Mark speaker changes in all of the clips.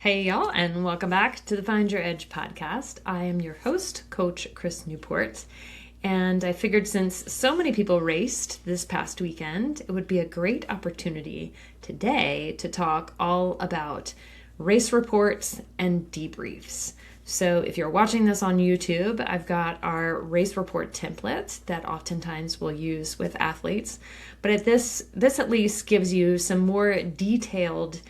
Speaker 1: Hey, y'all, and welcome back to the Find Your Edge podcast. I am your host, Coach Chris Newport, and I figured since so many people raced this past weekend, it would be a great opportunity today to talk all about race reports and debriefs. So if you're watching this on YouTube, I've got our race report template that oftentimes we'll use with athletes, but this at least gives you some more detailed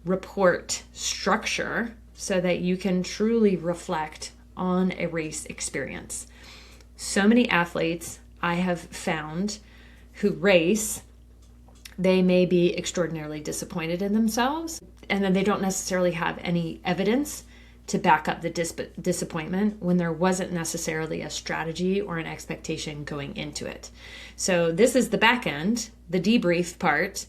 Speaker 1: report structure so that you can truly reflect on a race experience. So many athletes I have found who race, they may be extraordinarily disappointed in themselves, and then they don't necessarily have any evidence to back up the disappointment when there wasn't necessarily a strategy or an expectation going into it. So this is the back end, the debrief part,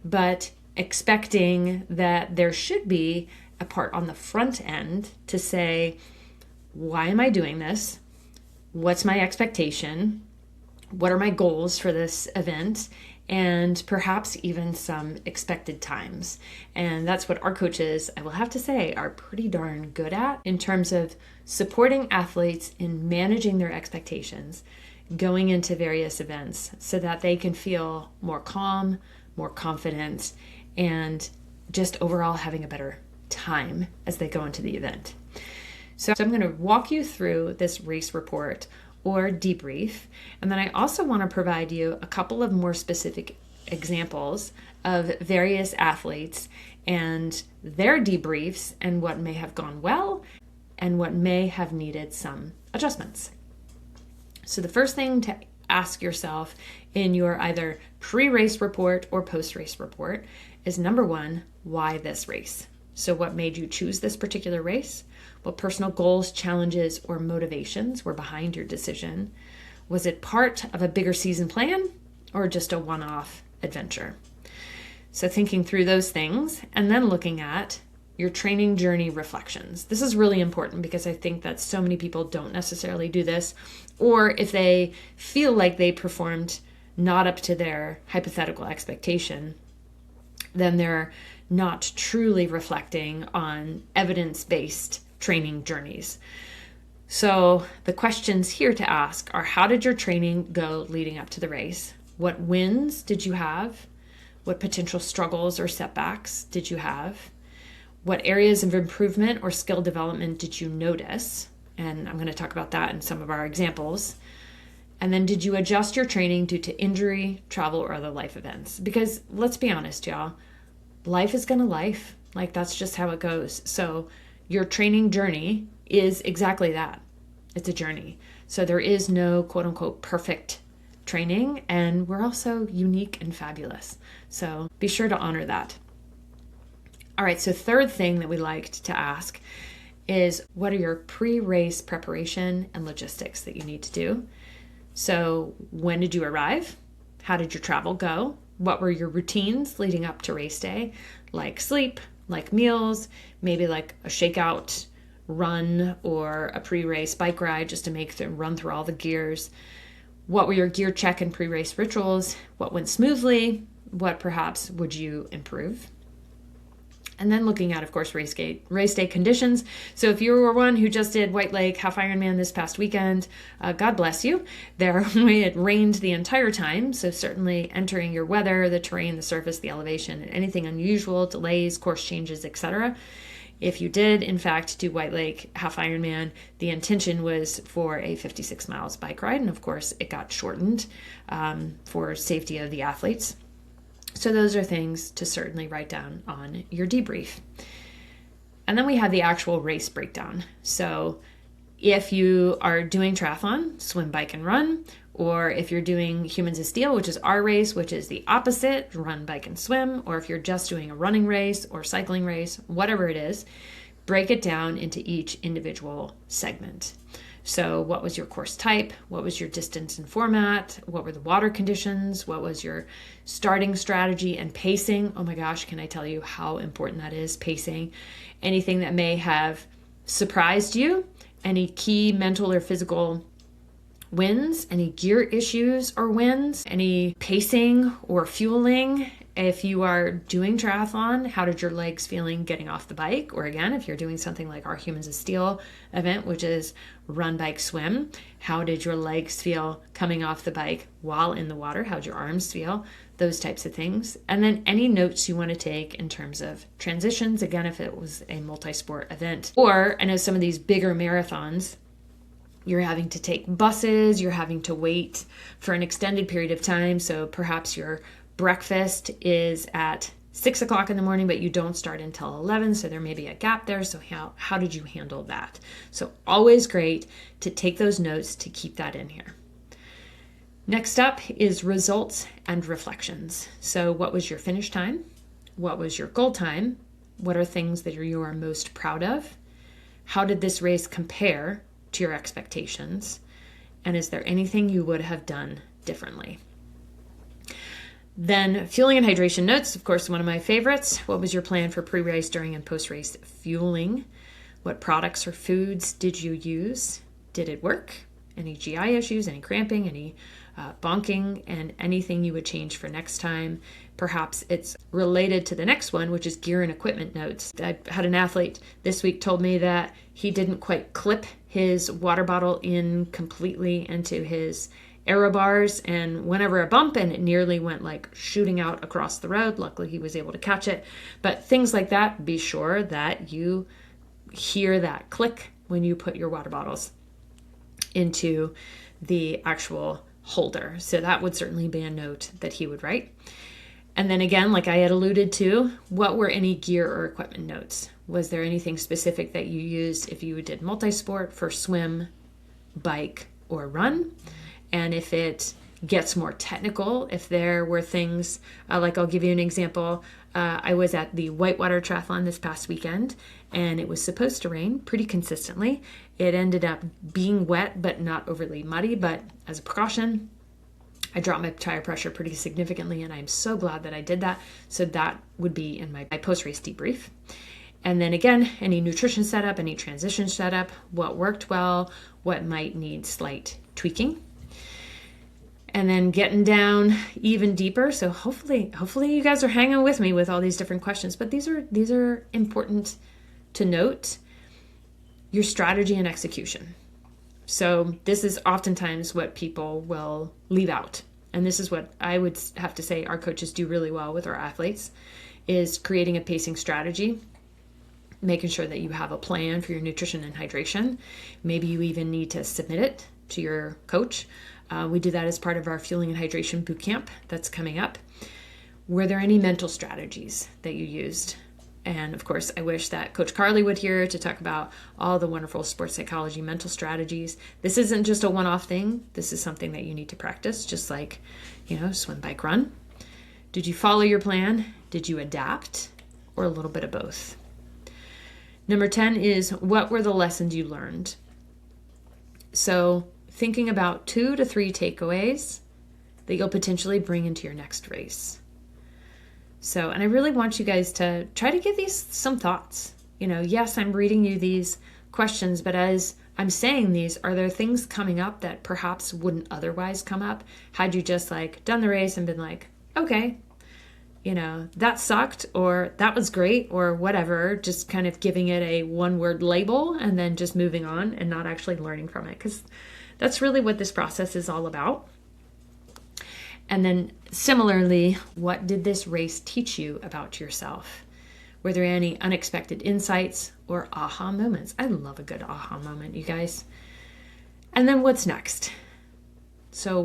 Speaker 1: but expecting that there should be a part on the front end to say, why am I doing this? What's my expectation? What are my goals for this event? And perhaps even some expected times. And that's what our coaches, I will have to say, are pretty darn good at in terms of supporting athletes in managing their expectations going into various events so that they can feel more calm, more confident, and just overall having a better time as they go into the event. So I'm going to walk you through this race report or debrief, and then I also want to provide you a couple of more specific examples of various athletes and their debriefs and what may have gone well and what may have needed some adjustments. So the first thing to ask yourself in your either pre-race report or post-race report is, number one, why this race? So what made you choose this particular race? What personal goals, challenges, or motivations were behind your decision? Was it part of a bigger season plan or just a one-off adventure? So thinking through those things and then looking at your training journey reflections. This is really important because I think that so many people don't necessarily do this, or if they feel like they performed not up to their hypothetical expectation, then they're not truly reflecting on evidence-based training journeys. So the questions here to ask are, how did your training go leading up to the race? What wins did you have? What potential struggles or setbacks did you have? What areas of improvement or skill development did you notice? And I'm going to talk about that in some of our examples. And then did you adjust your training due to injury, travel, or other life events? Because let's be honest, y'all, life is going to life. Like, that's just how it goes. So your training journey is exactly that. It's a journey. So there is no quote unquote perfect training, and we're also unique and fabulous. So be sure to honor that. All right, so third thing that we liked to ask is, what are your pre-race preparation and logistics that you need to do? So when did you arrive? How did your travel go? What were your routines leading up to race day? Like sleep, like meals, maybe like a shakeout run or a pre-race bike ride just to run through all the gears. What were your gear check and pre-race rituals? What went smoothly? What perhaps would you improve? And then looking at, of course, race day conditions. So if you were one who just did White Lake Half Ironman this past weekend, God bless you. It rained the entire time. So certainly entering your weather, the terrain, the surface, the elevation, and anything unusual, delays, course changes, etc. If you did, in fact, do White Lake Half Ironman, the intention was for a 56 miles bike ride. And of course, it got shortened for safety of the athletes. So those are things to certainly write down on your debrief. And then we have the actual race breakdown. So if you are doing triathlon, swim, bike, and run, or if you're doing Humans of Steel, which is our race, which is the opposite, run, bike, and swim, or if you're just doing a running race or cycling race, whatever it is, break it down into each individual segment. So what was your course type? What was your distance and format? What were the water conditions? What was your starting strategy and pacing? Oh my gosh, can I tell you how important that is, pacing? Anything that may have surprised you, any key mental or physical wins, any gear issues or wins, any pacing or fueling, If you are doing triathlon, how did your legs feeling getting off the bike? Or again, if you're doing something like our Humans of Steel event, which is run, bike, swim, how did your legs feel coming off the bike while in the water? How'd your arms feel? Those types of things. And then any notes you want to take in terms of transitions, again, if it was a multi-sport event. Or I know some of these bigger marathons, you're having to take buses, you're having to wait for an extended period of time. So perhaps your breakfast is at 6 o'clock in the morning, but you don't start until 11. So there may be a gap there. So how did you handle that? So always great to take those notes to keep that in here. Next up is results and reflections. So what was your finish time? What was your goal time? What are things that you are most proud of? How did this race compare to your expectations? And is there anything you would have done differently? Then fueling and hydration notes, of course, one of my favorites. What was your plan for pre-race, during, and post-race fueling? What products or foods did you use? Did it work? Any GI issues, any cramping, any bonking, and anything you would change for next time? Perhaps it's related to the next one, which is gear and equipment notes. I had an athlete this week told me that he didn't quite clip his water bottle in completely into his aero bars and went over a bump and it nearly went like shooting out across the road. Luckily, he was able to catch it. But things like that, be sure that you hear that click when you put your water bottles into the actual holder. So that would certainly be a note that he would write. And then again, like I had alluded to, what were any gear or equipment notes? Was there anything specific that you used if you did multi-sport for swim, bike, or run? And if it gets more technical, if there were things, like I'll give you an example. I was at the Whitewater Triathlon this past weekend, and it was supposed to rain pretty consistently. It ended up being wet, but not overly muddy. But as a precaution, I dropped my tire pressure pretty significantly, and I'm so glad that I did that. So that would be in my post-race debrief. And then again, any nutrition setup, any transition setup, what worked well, what might need slight tweaking. And then getting down even deeper. So hopefully you guys are hanging with me with all these different questions. But these are important to note. Your strategy and execution. So this is oftentimes what people will leave out. And this is what I would have to say our coaches do really well with our athletes, is creating a pacing strategy, making sure that you have a plan for your nutrition and hydration. Maybe you even need to submit it to your coach. We do that as part of our fueling and hydration boot camp that's coming up. Were there any mental strategies that you used? And of course, I wish that Coach Carly would here to talk about all the wonderful sports psychology mental strategies. This isn't just a one-off thing. This is something that you need to practice, just like, swim, bike, run. Did you follow your plan? Did you adapt? Or a little bit of both? Number 10 is, what were the lessons you learned? So thinking about 2 to 3 takeaways that you'll potentially bring into your next race. So, and I really want you guys to try to give these some thoughts. Yes, I'm reading you these questions, but as I'm saying these, are there things coming up that perhaps wouldn't otherwise come up had you just done the race and been like, okay, that sucked, or that was great, or whatever, just kind of giving it a one-word label and then just moving on and not actually learning from it, because that's really what this process is all about. And then similarly, what did this race teach you about yourself? Were there any unexpected insights or aha moments? I love a good aha moment, you guys. And then what's next? So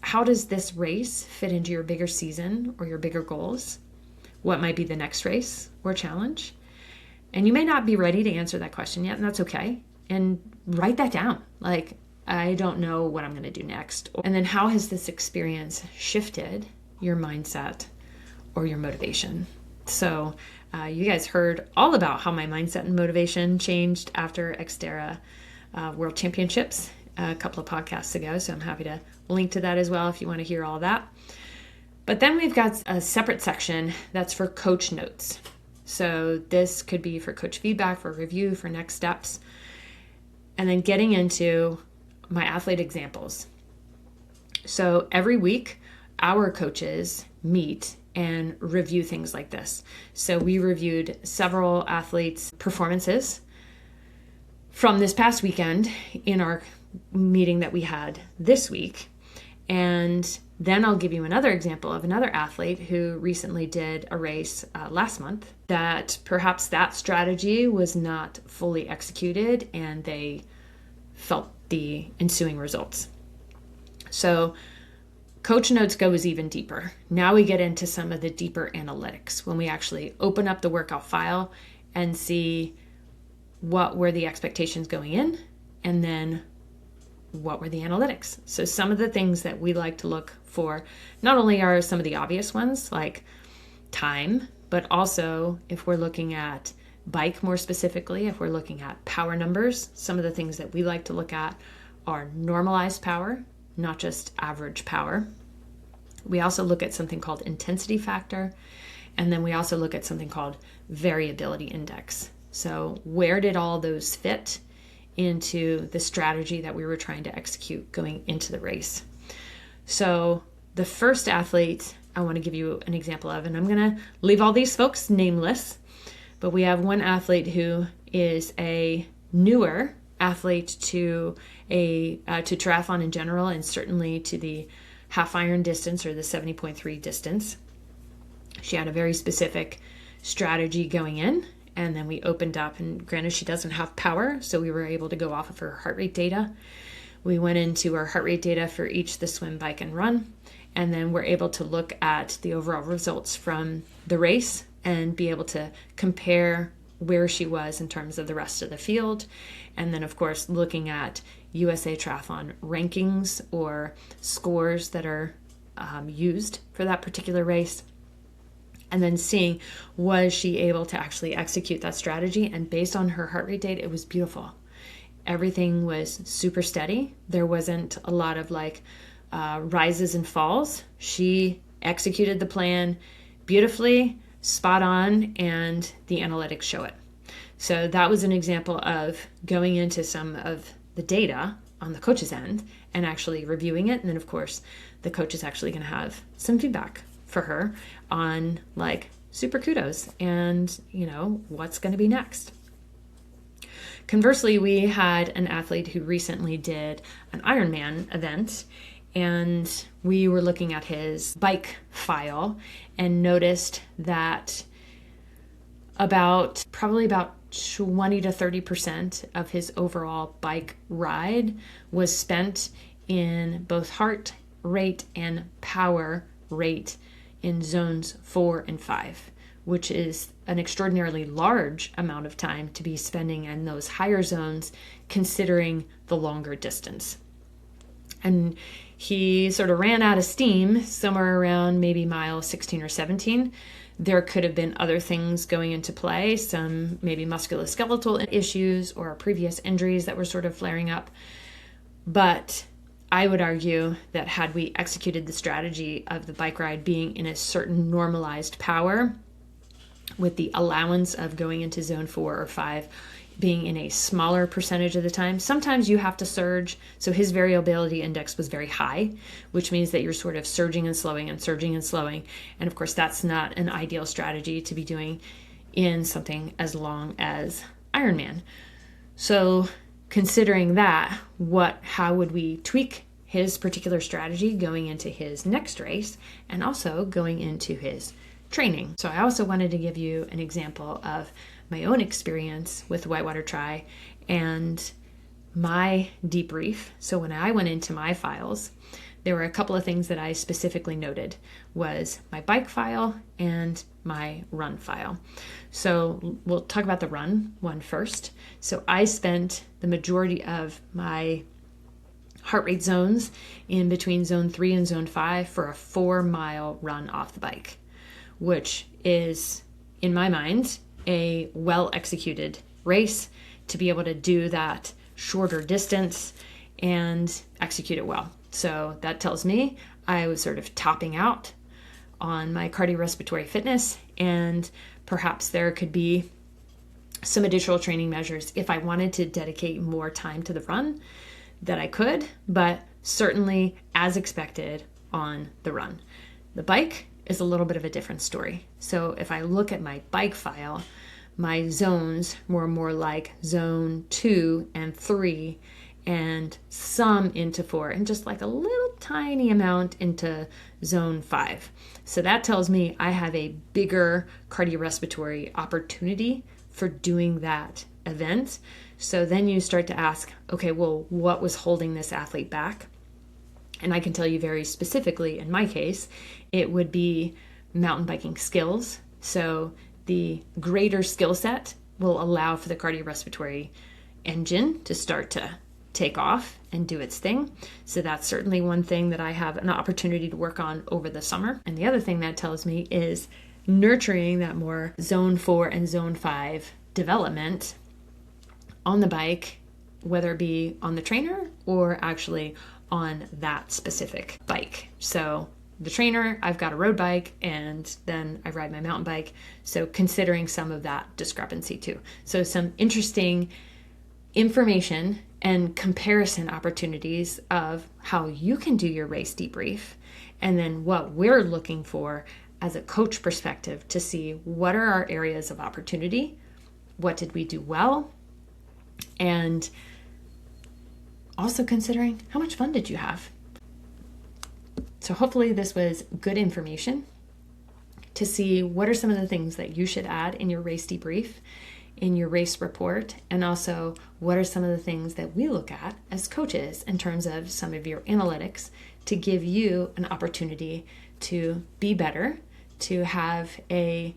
Speaker 1: how does this race fit into your bigger season or your bigger goals? What might be the next race or challenge? And you may not be ready to answer that question yet, and that's okay. And write that down. I don't know what I'm going to do next. And then how has this experience shifted your mindset or your motivation? So you guys heard all about how my mindset and motivation changed after Xterra World Championships a couple of podcasts ago. So I'm happy to link to that as well if you want to hear all that. But then we've got a separate section that's for coach notes. So this could be for coach feedback, for review, for next steps. And then getting into my athlete examples. So every week, our coaches meet and review things like this. So we reviewed several athletes' performances from this past weekend in our meeting that we had this week. And then I'll give you another example of another athlete who recently did a race last month that perhaps that strategy was not fully executed and they felt the ensuing results. So Coach Notes goes even deeper. Now we get into some of the deeper analytics when we actually open up the workout file and see what were the expectations going in and then what were the analytics. So some of the things that we like to look for not only are some of the obvious ones like time, but also if we're looking at bike more specifically, if we're looking at power numbers, some of the things that we like to look at are normalized power, not just average power. We also look at something called intensity factor, and then we also look at something called variability index. So where did all those fit into the strategy that we were trying to execute going into the race? So the first athlete I want to give you an example of, and I'm going to leave all these folks nameless, but we have one athlete who is a newer athlete to triathlon in general, and certainly to the half iron distance or the 70.3 distance. She had a very specific strategy going in, and then we opened up, and granted she doesn't have power, so we were able to go off of her heart rate data. We went into our heart rate data for each the swim, bike, and run, and then we're able to look at the overall results from the race and be able to compare where she was in terms of the rest of the field. And then, of course, looking at USA Triathlon rankings or scores that are used for that particular race. And then seeing, was she able to actually execute that strategy? And based on her heart rate data, it was beautiful. Everything was super steady. There wasn't a lot of rises and falls. She executed the plan beautifully, spot on, and the analytics show it. So that was an example of going into some of the data on the coach's end and actually reviewing it. And then, of course, the coach is actually going to have some feedback for her on super kudos and, what's going to be next. Conversely, we had an athlete who recently did an Ironman event, and we were looking at his bike file and noticed that probably about 20 to 30% of his overall bike ride was spent in both heart rate and power rate in zones 4 and 5, which is an extraordinarily large amount of time to be spending in those higher zones considering the longer distance. And he sort of ran out of steam somewhere around maybe mile 16 or 17. There could have been other things going into play, some maybe musculoskeletal issues or previous injuries that were sort of flaring up. But I would argue that had we executed the strategy of the bike ride being in a certain normalized power, with the allowance of going into zone 4 or 5 being in a smaller percentage of the time. Sometimes you have to surge. So his variability index was very high, which means that you're sort of surging and slowing and surging and slowing. And of course, that's not an ideal strategy to be doing in something as long as Ironman. So considering that, how would we tweak his particular strategy going into his next race and also going into his training? So I also wanted to give you an example of my own experience with Whitewater Tri and my debrief. So when I went into my files, there were a couple of things that I specifically noted was my bike file and my run file. So we'll talk about the run one first. So I spent the majority of my heart rate zones in between zone 3 and zone 5 for a 4-mile run off the bike, which is, in my mind, a well-executed race to be able to do that shorter distance and execute it well. So that tells me I was sort of topping out on my cardiorespiratory fitness, and perhaps there could be some additional training measures if I wanted to dedicate more time to the run that I could, but certainly as expected on the run. The bike is a little bit of a different story. So if I look at my bike file, my zones were more like zone 2 and 3 and some into 4 and just like a little tiny amount into zone 5. So that tells me I have a bigger cardiorespiratory opportunity for doing that event. So then you start to ask, okay, well, what was holding this athlete back? And I can tell you very specifically, in my case, it would be mountain biking skills. So the greater skill set will allow for the cardiorespiratory engine to start to take off and do its thing. So that's certainly one thing that I have an opportunity to work on over the summer. And the other thing that tells me is nurturing that more zone 4 and zone 5 development on the bike, whether it be on the trainer or actually on that specific bike. So the trainer, I've got a road bike, and then I ride my mountain bike. So considering some of that discrepancy too. So some interesting information and comparison opportunities of how you can do your race debrief, and then what we're looking for as a coach perspective to see what are our areas of opportunity, what did we do well, and also considering how much fun did you have. So hopefully this was good information to see what are some of the things that you should add in your race debrief, in your race report, and also what are some of the things that we look at as coaches in terms of some of your analytics to give you an opportunity to be better, to have a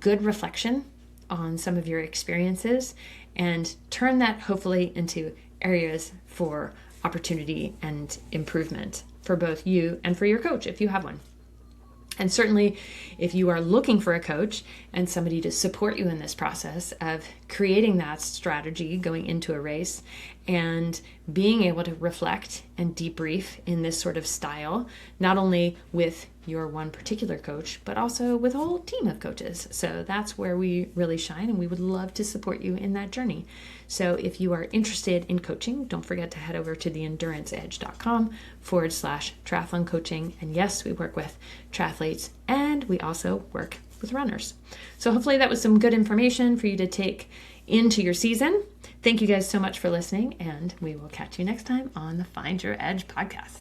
Speaker 1: good reflection on some of your experiences, and turn that hopefully into areas for opportunity and improvement for both you and for your coach if you have one. And certainly if you are looking for a coach and somebody to support you in this process of creating that strategy going into a race and being able to reflect and debrief in this sort of style, not only with your one particular coach, but also with a whole team of coaches. So that's where we really shine, and we would love to support you in that journey. So if you are interested in coaching, don't forget to head over to theenduranceedge.com/triathlon coaching. And yes, we work with triathletes and we also work with runners. So hopefully that was some good information for you to take into your season. Thank you guys so much for listening, and we will catch you next time on the Find Your Edge podcast.